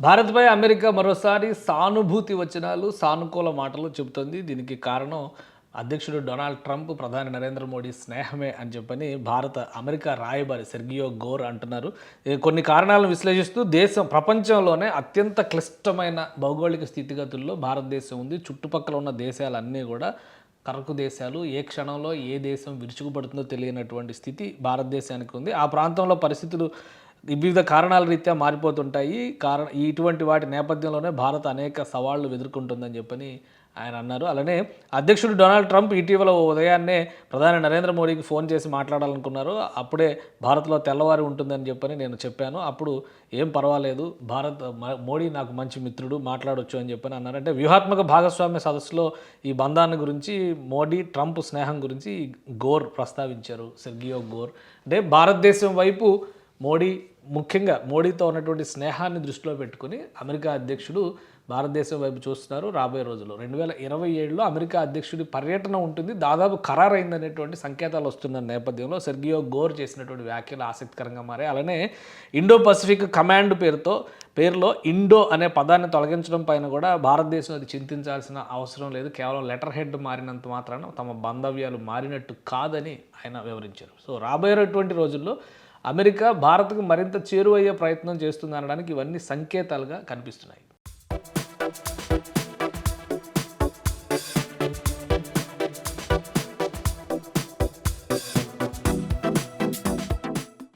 భారత్‌పై అమెరికా మరోసారి సానుభూతి వచనాలు, సానుకూల మాటలు చెబుతోంది. దీనికి కారణం అధ్యక్షుడు డొనాల్డ్ ట్రంప్, ప్రధాని నరేంద్ర మోడీ స్నేహమే అని చెప్పని అమెరికా రాయబారి సెర్గియో గోర్ అంటున్నారు. కొన్ని కారణాలను విశ్లేషిస్తూ ప్రపంచంలోనే అత్యంత క్లిష్టమైన భౌగోళిక స్థితిగతుల్లో భారతదేశం ఉంది. చుట్టుపక్కల ఉన్న దేశాలన్నీ కూడా కరకు దేశాలు. ఏ క్షణంలో ఏ దేశం విరుచుకుపడుతుందో తెలియనటువంటి స్థితి భారతదేశానికి ఉంది. ఆ ప్రాంతంలో పరిస్థితులు వివిధ కారణాల రీత్యా మారిపోతుంటాయి. ఇటువంటి వాటి నేపథ్యంలోనే భారత్ అనేక సవాళ్లు ఎదుర్కొంటుందని చెప్పని ఆయన అన్నారు. అలానే అధ్యక్షుడు డొనాల్డ్ ట్రంప్ ఇటీవల ఉదయాన్నే ప్రధాని నరేంద్ర మోడీకి ఫోన్ చేసి మాట్లాడాలనుకున్నారు. అప్పుడే భారత్లో తెల్లవారి ఉంటుందని చెప్పని నేను చెప్పాను. అప్పుడు ఏం పర్వాలేదు, మోడీ నాకు మంచి మిత్రుడు, మాట్లాడొచ్చు అని చెప్పని అన్నారు. అంటే వ్యూహాత్మక భాగస్వామ్య సదస్సులో ఈ బంధాన్ని గురించి, మోడీ ట్రంప్ స్నేహం గురించి గోర్ ప్రస్తావించారు, సెర్గియో గోర్. అంటే భారతదేశం వైపు ముఖ్యంగా మోడీతో ఉన్నటువంటి స్నేహాన్ని దృష్టిలో పెట్టుకుని అమెరికా అధ్యక్షుడు భారతదేశం వైపు చూస్తున్నారు. రాబోయే రోజుల్లో 2027లో అమెరికా అధ్యక్షుడి పర్యటన ఉంటుంది, దాదాపు ఖరారైందనేటువంటి సంకేతాలు వస్తున్న నేపథ్యంలో సెర్గియో గోర్ చేసినటువంటి వ్యాఖ్యలు ఆసక్తికరంగా మారాయి. అలానే ఇండో పసిఫిక్ కమాండ్ పేరులో ఇండో అనే పదాన్ని తొలగించడం పైన కూడా భారతదేశం అది చింతించాల్సిన అవసరం లేదు. కేవలం లెటర్ హెడ్ మారినంత మాత్రాన తమ బాంధవ్యాలు మారినట్టు కాదని ఆయన వివరించారు. సో రాబోయేటువంటి రోజుల్లో అమెరికా భారత్కు మరింత చేరువయ్యే ప్రయత్నం చేస్తుంది అనడానికి ఇవన్నీ సంకేతాలుగా కనిపిస్తున్నాయి.